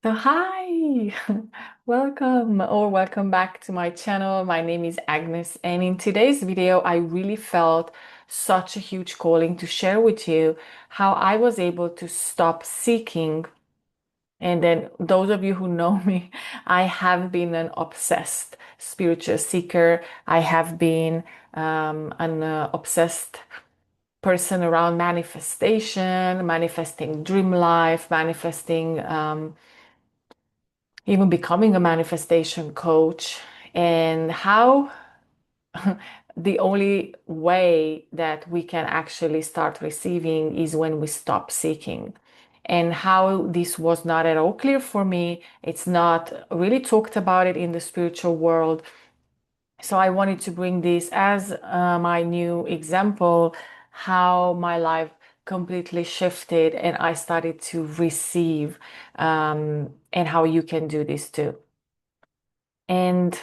So hi, welcome or welcome back to my channel. My name is Agnes, and in today's video, I really felt such a huge calling to share with you how I was able to stop seeking. And then those of you who know me, I have been an obsessed spiritual seeker. I have been an obsessed person around manifestation, manifesting dream life, manifesting even becoming a manifestation coach, and how the only way that we can actually start receiving is when we stop seeking. And how this was not at all clear for me. It's not really talked about it in the spiritual world. So I wanted to bring this as my new example, how my life completely shifted and I started to receive, and how you can do this too. And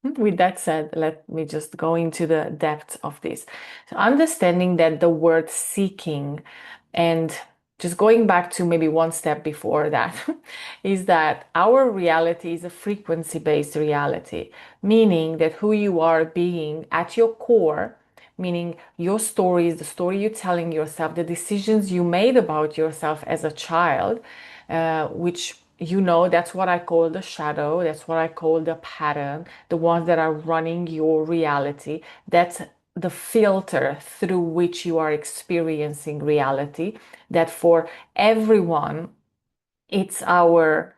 with that said, let me just go into the depth of this. So understanding that the word seeking, and just going back to maybe one step before that, is that our reality is a frequency-based reality, meaning that who you are being at your core, meaning your stories, the story you're telling yourself, the decisions you made about yourself as a child, which that's what I call the shadow, that's what I call the pattern, the ones that are running your reality. That's the filter through which you are experiencing reality. That for everyone, it's our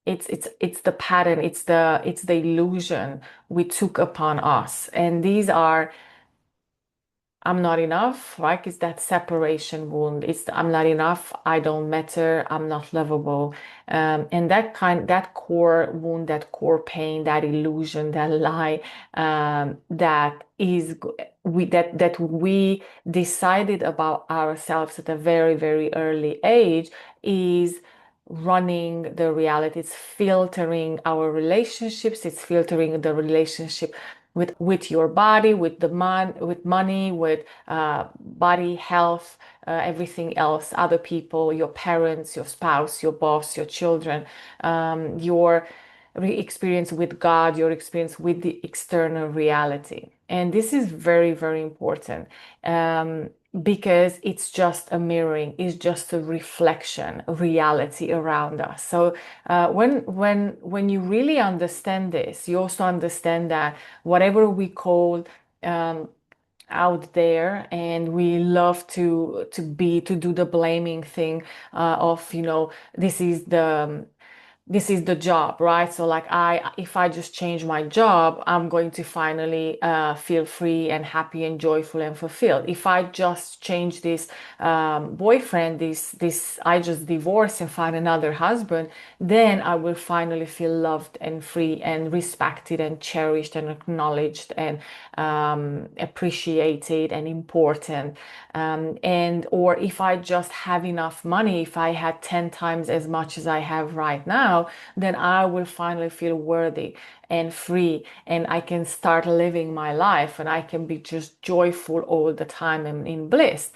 it's the pattern, it's the illusion we took upon us. And these are I'm not enough, right? It's that separation wound. It's I'm not enough. I don't matter. I'm not lovable. And that core wound, that core pain, that illusion, that lie, that is that we decided about ourselves at a very, very early age is running the reality. It's filtering our relationships. It's filtering the relationship with your body, with with money, with body health, everything else, other people, your parents, your spouse, your boss, your children, your experience with God, your experience with the external reality. And this is very, very important. Because it's just a mirroring, it's just a reflection of reality around us. So when you really understand this, you also understand that whatever we call out there, and we love to do the blaming thing, of this is the job, right? So like if I just change my job, I'm going to finally feel free and happy and joyful and fulfilled. If I just change this boyfriend, I just divorce and find another husband, then I will finally feel loved and free and respected and cherished and acknowledged and appreciated and important. Or if I just have enough money, if I had 10 times as much as I have right now, then I will finally feel worthy and free, and I can start living my life, and I can be just joyful all the time and in bliss.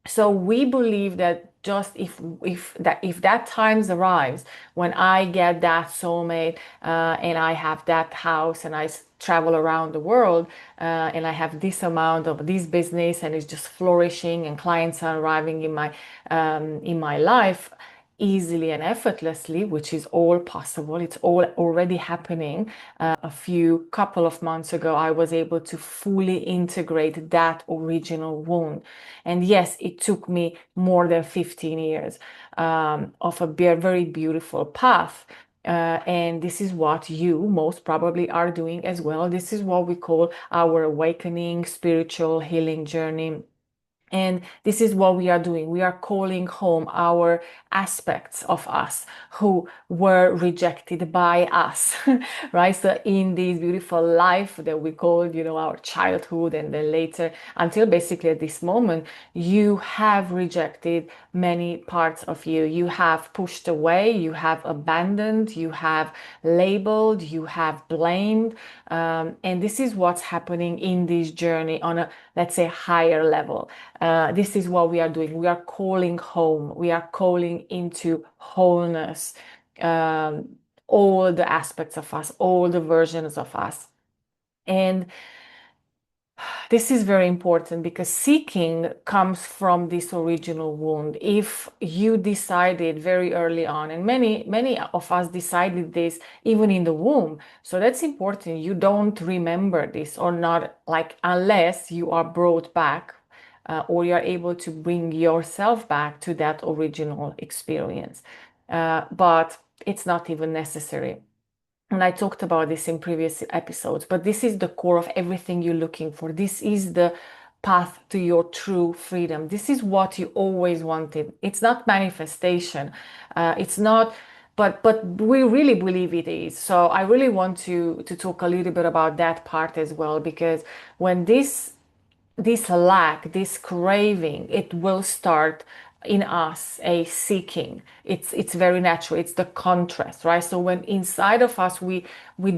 So we believe that just if that times arrives when I get that soulmate, and I have that house, and I travel around the world, and I have this amount of this business, and it's just flourishing, and clients are arriving in my life easily and effortlessly, which is all possible. It's all already happening. A few couple of months ago, I was able to fully integrate that original wound. And yes, it took me more than 15 years of a very beautiful path. And this is what you most probably are doing as well. This is what we call our awakening, spiritual healing journey. And this is what we are doing. We are calling home our aspects of us who were rejected by us, right? So in this beautiful life that we call, our childhood, and then later until basically at this moment, you have rejected many parts of you. You have pushed away, you have abandoned, you have labeled, you have blamed. And this is what's happening in this journey on a let's say, higher level. This is what we are doing. We are calling home. We are calling into wholeness, um, all the aspects of us, all the versions of us. And this is very important because seeking comes from this original wound. If you decided very early on, and many of us decided this even in the womb, so that's important. You don't remember this or not, like unless you are brought back or you are able to bring yourself back to that original experience. But it's not even necessary. And I talked about this in previous episodes, but this is the core of everything you're looking for. This is the path to your true freedom. This is what you always wanted. It's not manifestation. It's not, but we really believe it is. So I really want to talk a little bit about that part as well, because when this lack, this craving, it will start in us a seeking. It's very natural. It's the contrast, right? So when inside of us we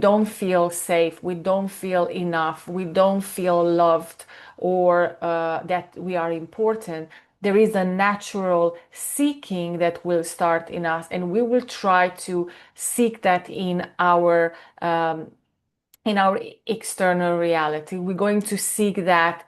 don't feel safe, we don't feel enough, we don't feel loved, or that we are important, there is a natural seeking that will start in us, and we will try to seek that in our external reality. We're going to seek that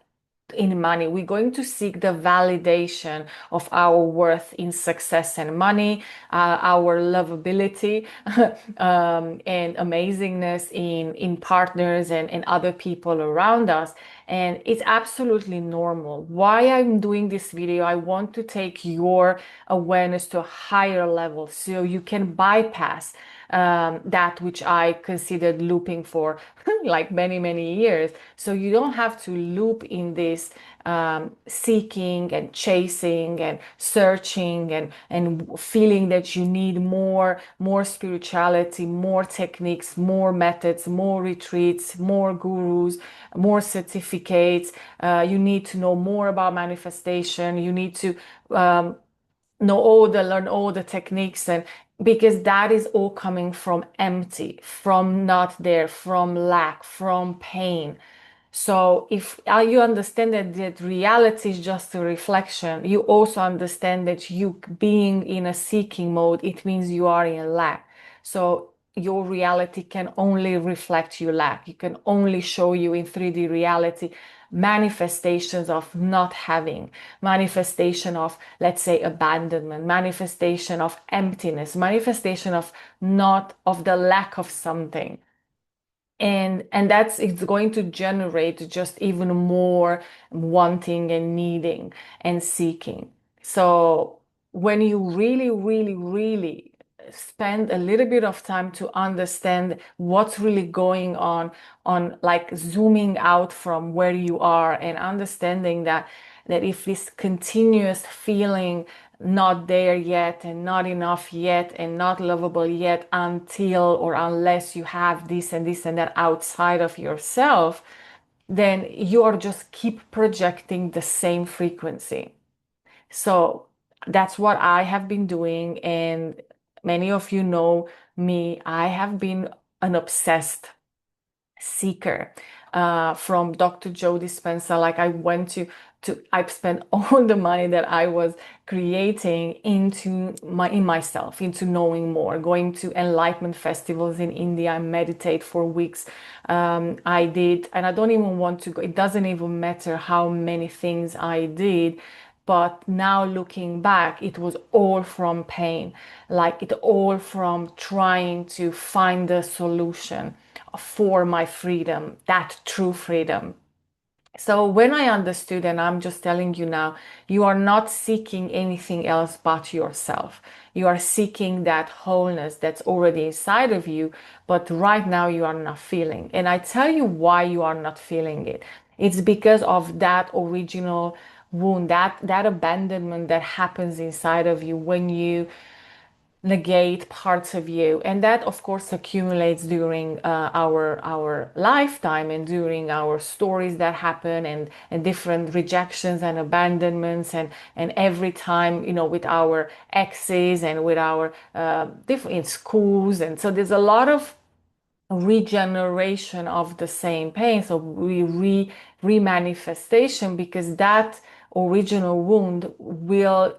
in money. We're going to seek the validation of our worth in success and money, our lovability and amazingness in partners and other people around us. And it's absolutely normal. Why I'm doing this video, I want to take your awareness to a higher level so you can bypass that which I considered looping for like many years. So you don't have to loop in this seeking and chasing and searching and feeling that you need more spirituality, more techniques, more methods, more retreats, more gurus, more certificates. You need to know more about manifestation. You need to learn all the techniques, and because that is all coming from empty, from not there, from lack, from pain. So if you understand that reality is just a reflection, you also understand that you being in a seeking mode, it means you are in lack. So your reality can only reflect your lack. You can only show you in 3D reality manifestations of not having, manifestation of, let's say, abandonment, manifestation of emptiness, manifestation of not of the lack of something. And that's it's going to generate just even more wanting and needing and seeking. So when you really spend a little bit of time to understand what's really going on like zooming out from where you are and understanding that if this continuous feeling not there yet and not enough yet and not lovable yet until or unless you have this and this and that outside of yourself, then you are just keep projecting the same frequency. So that's what I have been doing, and many of you know me. I have been an obsessed seeker from Dr. Joe Dispenza. Like I went I spent all the money that I was creating in myself, into knowing more, going to enlightenment festivals in India and meditate for weeks. I did, and I don't even want to go, it doesn't even matter how many things I did. But now looking back, it was all from pain, like it all from trying to find a solution for my freedom, that true freedom. So when I understood, and I'm just telling you now, you are not seeking anything else but yourself. You are seeking that wholeness that's already inside of you, but right now you are not feeling. And I tell you why you are not feeling it. It's because of that original wound, that abandonment that happens inside of you when you negate parts of you, and that of course accumulates during our lifetime and during our stories that happen, and different rejections and abandonments, and every time, with our exes and with our different in schools. And so there's a lot of regeneration of the same pain. So we remanifestation, because that original wound will,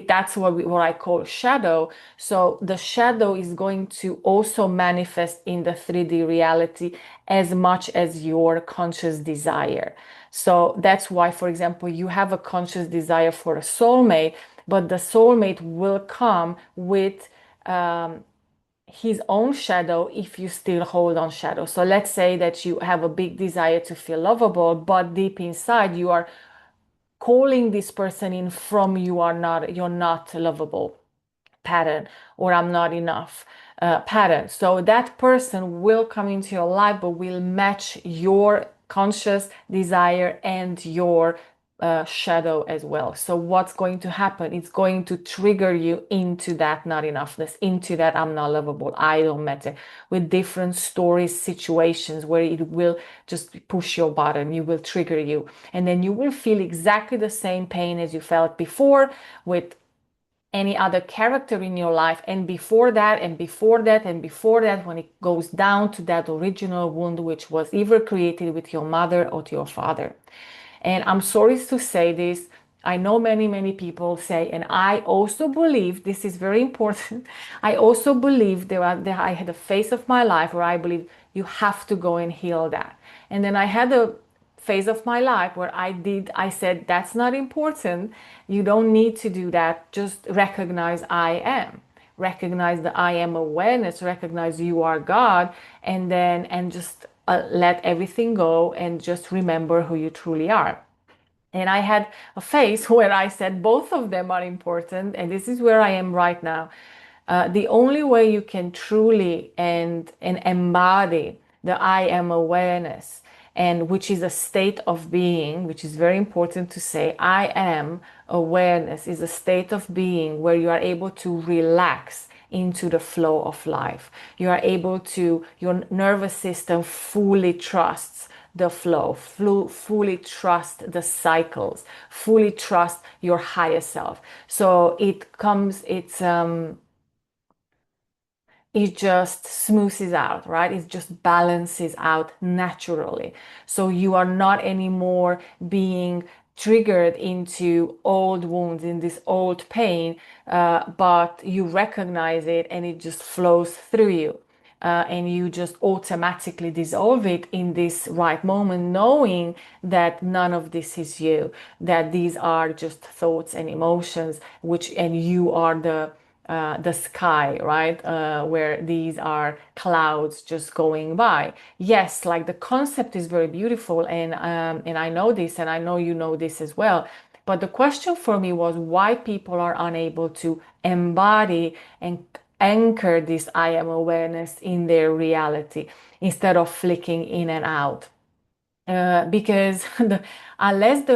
that's what I call shadow. So the shadow is going to also manifest in the 3D reality as much as your conscious desire. So that's why, for example, you have a conscious desire for a soulmate, but the soulmate will come with his own shadow if you still hold on shadow. So let's say that you have a big desire to feel lovable, but deep inside you are calling this person in from you're not lovable pattern, or I'm not enough pattern. So that person will come into your life, but will match your conscious desire and your shadow as well. So what's going to happen? It's going to trigger you into that not enoughness, into that I'm not lovable, I don't matter, with different stories, situations where it will just push your button, you will trigger you. And then you will feel exactly the same pain as you felt before with any other character in your life, and before that, and before that, and before that, when it goes down to that original wound, which was either created with your mother or to your father. And I'm sorry to say this. I know many people say, and I also believe this is very important. I also believe I had a phase of my life where I believe you have to go and heal that. And then I had a phase of my life where I said, that's not important. You don't need to do that. Just recognize I am. Recognize the I am awareness, recognize you are God, and just let everything go and just remember who you truly are. And I had a phase where I said both of them are important, and this is where I am right now. The only way you can truly and embody the I am awareness, and which is a state of being, which is very important to say, I am awareness is a state of being where you are able to relax into the flow of life. You are able to, your nervous system fully trusts the flow, fully trust the cycles, fully trust your higher self. So it just smoothes out, right? It just balances out naturally. So you are not anymore being triggered into old wounds, in this old pain, but you recognize it and it just flows through you. And you just automatically dissolve it in this right moment, knowing that none of this is you, that these are just thoughts and emotions, and you are the sky, right? Where these are clouds just going by. Yes, like the concept is very beautiful, and I know this, and I know you know this as well. But the question for me was why people are unable to embody and anchor this I am awareness in their reality instead of flicking in and out. Because unless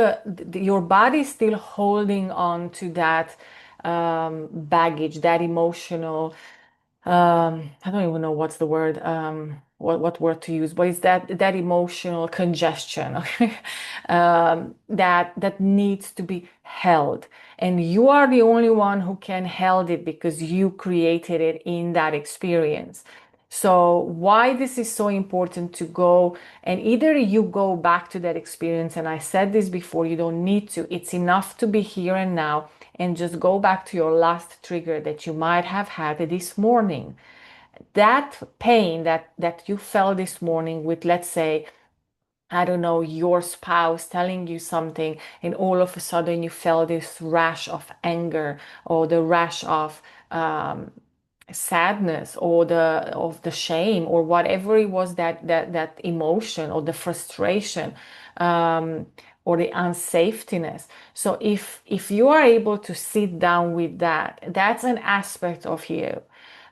your body is still holding on to that baggage, that emotional, I don't even know what's the word, what word to use, but it's that emotional congestion, okay, that needs to be held, and you are the only one who can hold it because you created it in that experience. So why this is so important to go, and either you go back to that experience, and I said this before, you don't need to, it's enough to be here and now and just go back to your last trigger that you might have had this morning. That pain that you felt this morning with, let's say, I don't know, your spouse telling you something, and all of a sudden you felt this rash of anger, or the rash of sadness, or the shame, or whatever it was, that emotion, or the frustration, um, or the unsafetyness. So if you are able to sit down with that, that's an aspect of you,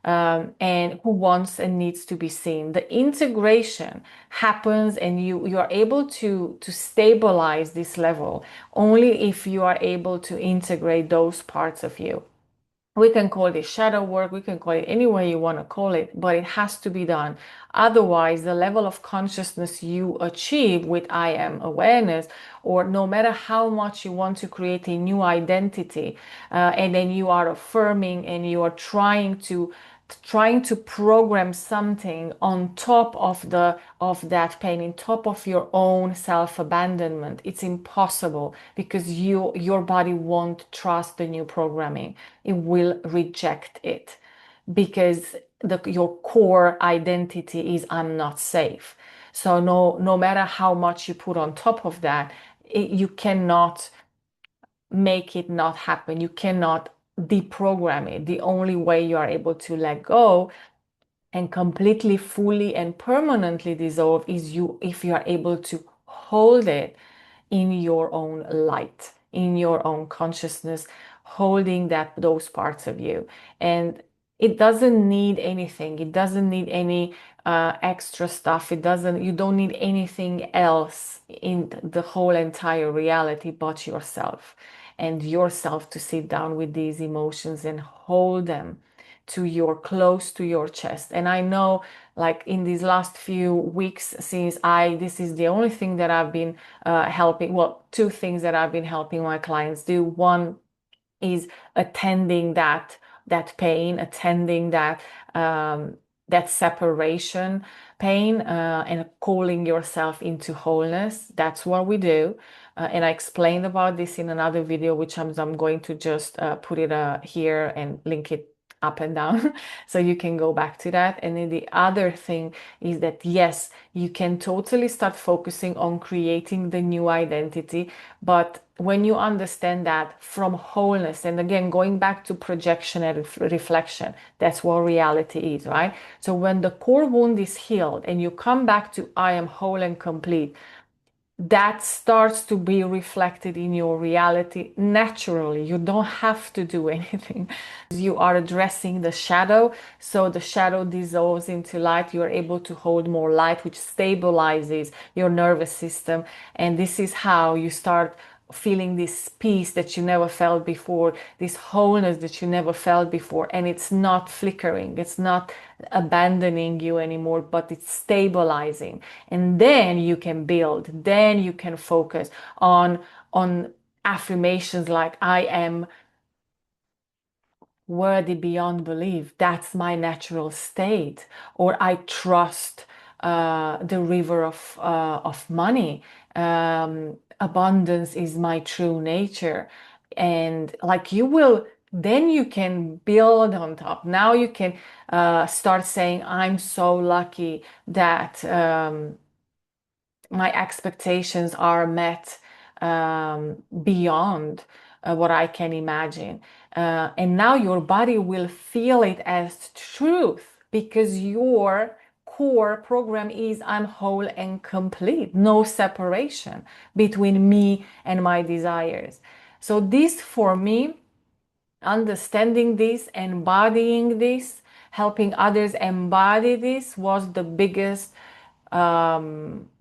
and who wants and needs to be seen. The integration happens, and you are able to stabilize this level only if you are able to integrate those parts of you. We can call it shadow work, we can call it any way you want to call it, but it has to be done. Otherwise, the level of consciousness you achieve with I am awareness, or no matter how much you want to create a new identity, and then you are affirming and you are trying to trying to program something on top of the of that pain, in top of your own self-abandonment, it's impossible, because your body won't trust the new programming. It will reject it, because your core identity is I'm not safe. So no matter how much you put on top of that, you cannot make it not happen. You cannot deprogram it. The only way you are able to let go and completely, fully, and permanently dissolve is you if you are able to hold it in your own light, in your own consciousness, holding those parts of you. And it doesn't need anything. It doesn't need any extra stuff. You don't need anything else in the whole entire reality but yourself, and yourself to sit down with these emotions and hold them close to your chest. And I know, like in these last few weeks, since this is the only thing that I've been helping, well, two things that I've been helping my clients do. One is attending that pain, attending that separation pain, and calling yourself into wholeness. That's what we do. And I explained about this in another video, which I'm going to just put it here and link it up and down so you can go back to that. And then the other thing is that yes, you can totally start focusing on creating the new identity, but when you understand that from wholeness, and again going back to projection and reflection, that's what reality is, right? So when the core wound is healed and you come back to I am whole and complete, that starts to be reflected in your reality naturally. You don't have to do anything. You are addressing the shadow, so the shadow dissolves into light. You are able to hold more light, which stabilizes your nervous system. And this is how you start feeling this peace that you never felt before, this wholeness that you never felt before. And it's not flickering, it's not abandoning you anymore, but it's stabilizing. And then you can build, then you can focus on affirmations like I am worthy beyond belief. That's my natural state. Or I trust the river of money. Abundance is my true nature. And like then you can build on top. Now you can start saying, I'm so lucky that my expectations are met beyond what I can imagine. And now your body will feel it as truth, because your core program is I'm whole and complete, no separation between me and my desires. So this for me, understanding this, embodying this, helping others embody this was the biggest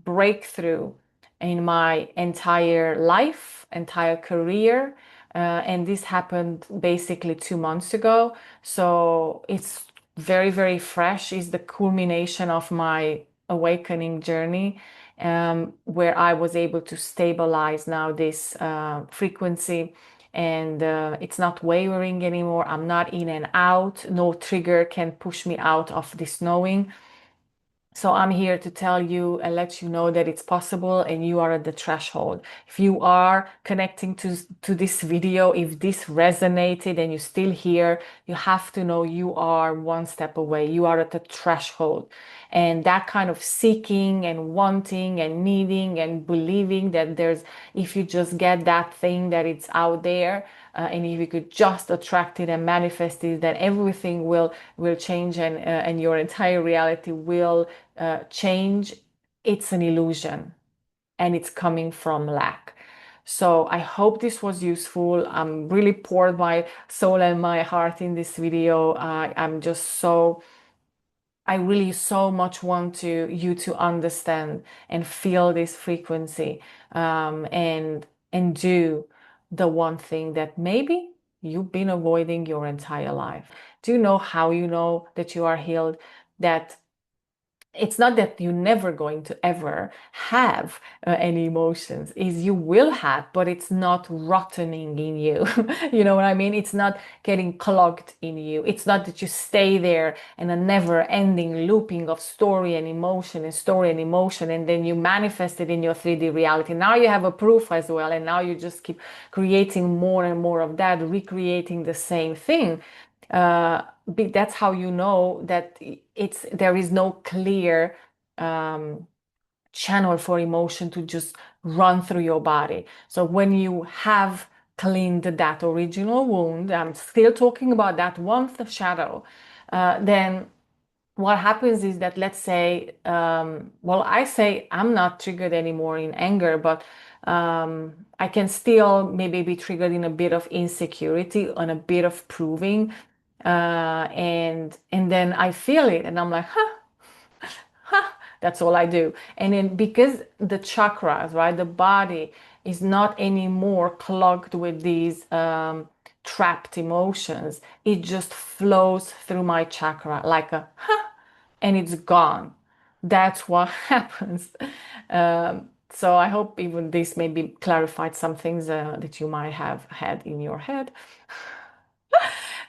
breakthrough in my entire life, entire career. And this happened basically 2 months ago. So it's very, very fresh. It's the culmination of my awakening journey, where I was able to stabilize now this frequency, and it's not wavering anymore. I'm not in and out. No trigger can push me out of this knowing. So I'm here to tell you and let you know that it's possible, and you are at the threshold. If you are connecting to this video, if this resonated and you're still here, you have to know you are one step away. You are at the threshold. And that kind of seeking and wanting and needing and believing that if you just get that thing, that it's out there, and if you could just attract it and manifest it, then everything will change, and your entire reality will change. It's an illusion, and it's coming from lack. So I hope this was useful. I'm really poured my soul and my heart in this video. I really so much want you to understand and feel this frequency, and do the one thing that maybe you've been avoiding your entire life. Do you know how you know that you are healed? That it's not that you're never going to ever have any emotions, is you will have, but it's not rottening in you. You know what I mean? It's not getting clogged in you. It's not that you stay there in a never ending looping of story and emotion and story and emotion, and then you manifest it in your 3D reality. Now you have a proof as well, and now you just keep creating more and more of that, recreating the same thing. That's how you know that there is no clear um, channel for emotion to just run through your body. So when you have cleaned that original wound, I'm still talking about that one shadow, then what happens is that, let's say, well, I say I'm not triggered anymore in anger, but I can still maybe be triggered in a bit of insecurity, on a bit of proving, and then I feel it, and I'm like, huh, huh, that's all I do. And then because the chakras, right, the body is not anymore clogged with these trapped emotions, it just flows through my chakra like a huh, and it's gone. That's what happens. So I hope even this maybe clarified some things that you might have had in your head.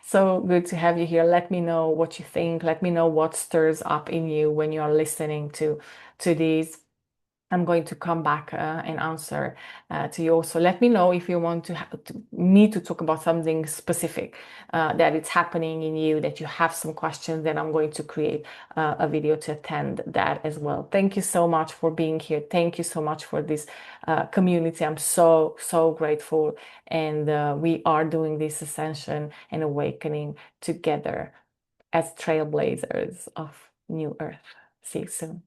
So good to have you here. Let me know what you think. Let me know what stirs up in you when you're listening to these. I'm going to come back and answer to you also. Let me know if you want me to talk about something specific that it's happening in you, that you have some questions, then I'm going to create a video to attend that as well. Thank you so much for being here. Thank you so much for this community. I'm so, so grateful. And we are doing this ascension and awakening together as trailblazers of New Earth. See you soon.